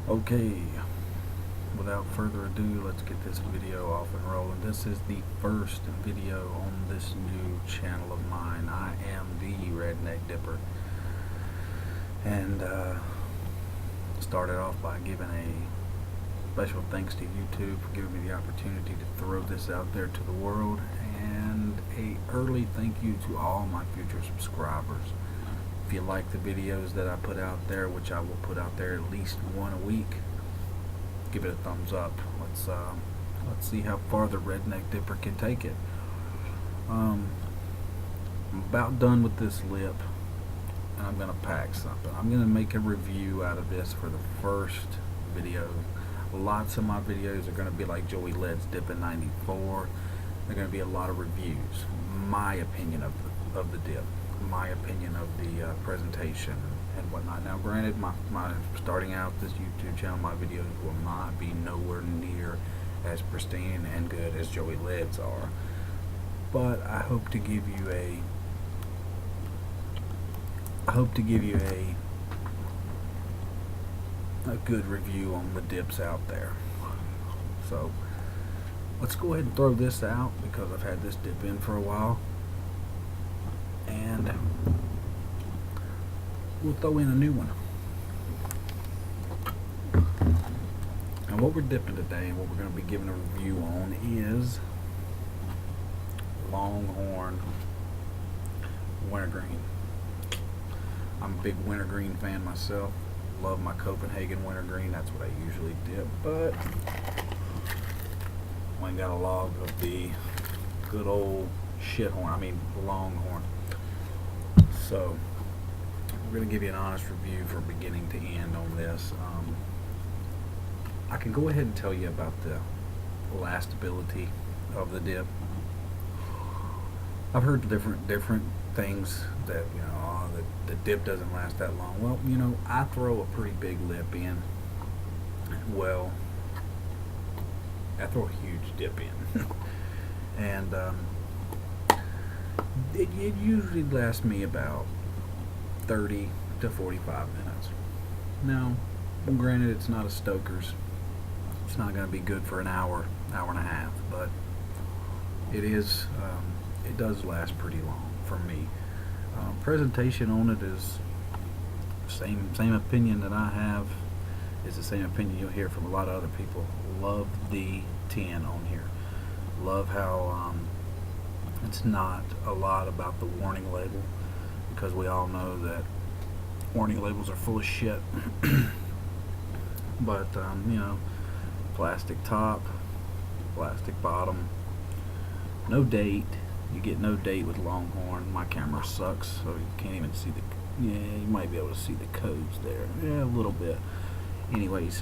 Okay, without further ado, let's get this video off and rolling. This is the first video on this new channel of mine. I am the Redneck Dipper, and started off by giving a special thanks to YouTube for giving me the opportunity to throw this out there to the world, and a early thank you to all my future subscribers. If you like the videos that I put out there, which I will put out there at least one a week, give it a thumbs up. Let's see how far the Redneck Dipper can take it. I'm about done with this lip, and I'm gonna pack something. I'm gonna make a review out of this for the first video. Lots of my videos are gonna be like Joey Led's Dip in '94. They're gonna be a lot of reviews, my opinion of the dip, my opinion of the presentation and whatnot. Now granted, my starting out this YouTube channel, my videos will not be nowhere near as pristine and good as Joey Led's are, but I hope to give you a good review on the dips out there. So let's go ahead and throw this out, because I've had this dip in for a while, and we'll throw in a new one. And what we're dipping today, and what we're going to be giving a review on, is Longhorn Wintergreen. I'm a big wintergreen fan myself. Love my Copenhagen wintergreen. That's what I usually dip, but I got a log of the good old Longhorn. So we're going to give you an honest review from beginning to end on this. I can go ahead and tell you about the lastability of the dip. I've heard different things that, the dip doesn't last that long. Well, I throw a pretty big lip in. Well, I throw a huge dip in. And it usually lasts me about 30 to 45 minutes. Now, granted, it's not a Stoker's. It's not going to be good for an hour and a half, but it does last pretty long for me. Presentation on it is same opinion that I have. Is the same opinion you'll hear from a lot of other people. Love the tin on here. Love how it's not a lot about the warning label, because we all know that warning labels are full of shit. But plastic top, plastic bottom, no date. You get no date with Longhorn. My camera sucks, so you can't even see you might be able to see the codes there. Yeah, a little bit. Anyways,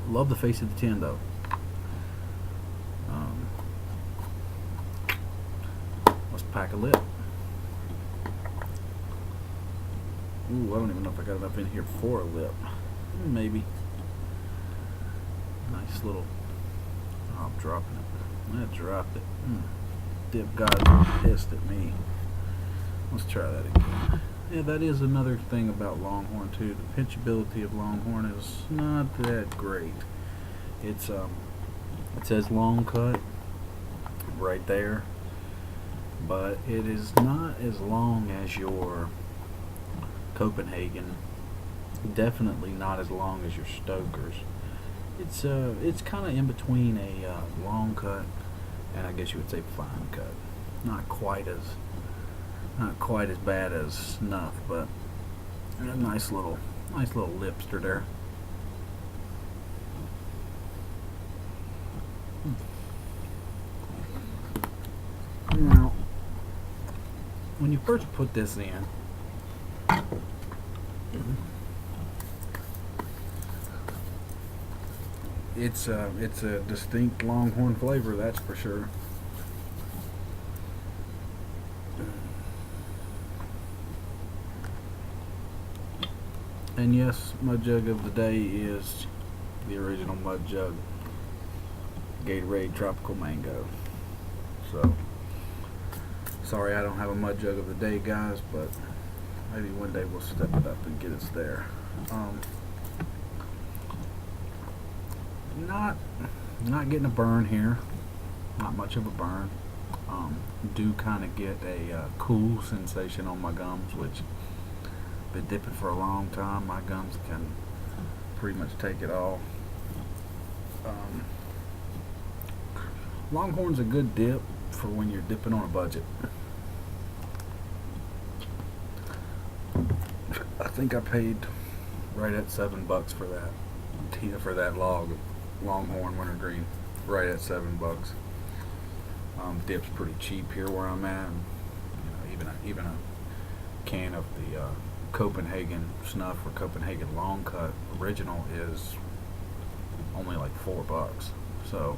love the face of the tin though. Let's pack a lip. Ooh, I don't even know if I got enough in here for a lip. Maybe. Nice little. Oh, I'm dropping it. I dropped it. Dip got pissed at me. Let's try that again. Yeah, that is another thing about Longhorn too. The pinchability of Longhorn is not that great. It says long cut right there, but it is not as long as your Copenhagen. Definitely not as long as your Stoker's. It's kind of in between a long cut and, I guess you would say, fine cut. Not quite as bad as snuff, but a nice little lipster there. Now, when you first put this in, it's a distinct Longhorn flavor, that's for sure. And yes, my jug of the day is the original mud jug, Gatorade Tropical Mango. So, sorry I don't have a mud jug of the day, guys, but Maybe one day we'll step it up and get us there. Not getting a burn here. Not much of a burn. Do kind of get a cool sensation on my gums, which been dipping for a long time. My gums can pretty much take it all. Longhorn's a good dip for when you're dipping on a budget. I think I paid right at $7 for that log of Longhorn Wintergreen. Right at $7. Dip's pretty cheap here where I'm at. And, even a can of the Copenhagen snuff or Copenhagen long cut original is only like $4. So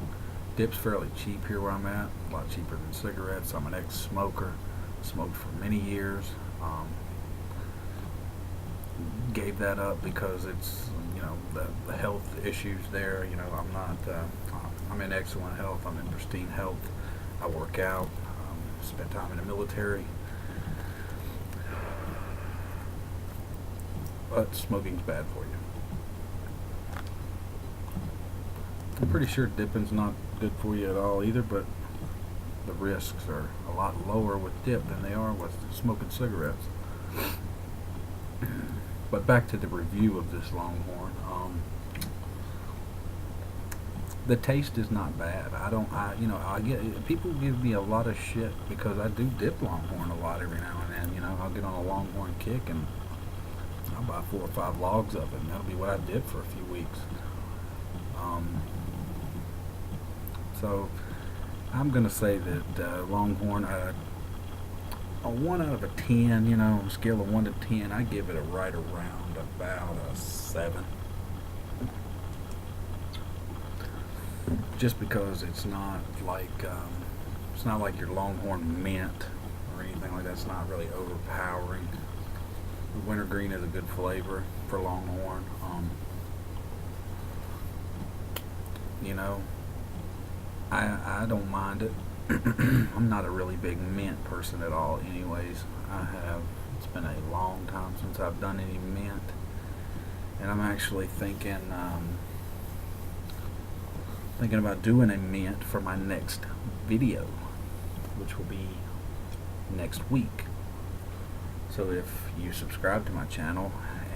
dip's fairly cheap here where I'm at. A lot cheaper than cigarettes. I'm an ex-smoker. Smoked for many years. Gave that up because it's the health issues there. I'm in excellent health. I'm in pristine health. I work out. Spent time in the military. But smoking's bad for you. I'm pretty sure dipping's not good for you at all either, but the risks are a lot lower with dip than they are with smoking cigarettes. But back to the review of this Longhorn. The taste is not bad. I get people give me a lot of shit because I do dip Longhorn a lot every now and then. I'll get on a Longhorn kick and I'll buy 4 or 5 logs of it, and that'll be what I dip for a few weeks. So I'm gonna say that Longhorn, a 1 out of a 10, scale of 1 to 10, I give it a right around about a 7. Just because it's not like your Longhorn mint or anything like that. It's not really overpowering. The wintergreen is a good flavor for Longhorn. I don't mind it. I'm not a really big mint person at all anyways. It's been a long time since I've done any mint, and I'm actually thinking about doing a mint for my next video, which will be next week. So if you subscribe to my channel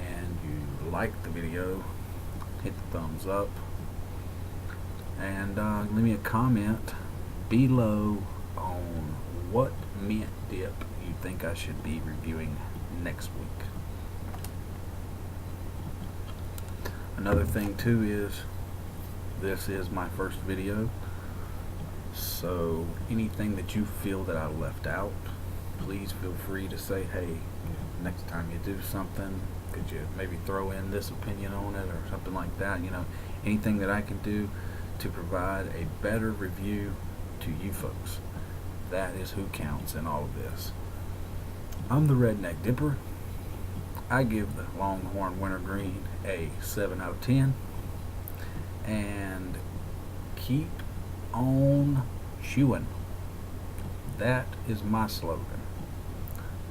and you like the video, hit the thumbs up and leave me a comment below on what mint dip you think I should be reviewing next week. Another thing too is this is my first video, so anything that you feel that I left out, please feel free to say, hey, next time you do something, could you maybe throw in this opinion on it or something like that. Anything that I can do to provide a better review to you folks. That is who counts in all of this. I'm the Redneck Dipper. I give the Longhorn Wintergreen a 7 out of 10. And keep on chewing. That is my slogan.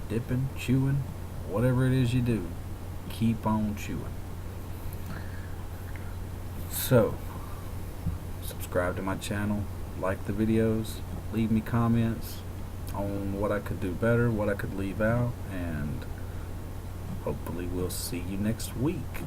Dipping, chewing, whatever it is you do, keep on chewing. So, subscribe to my channel, like the videos, leave me comments on what I could do better, what I could leave out, and hopefully we'll see you next week.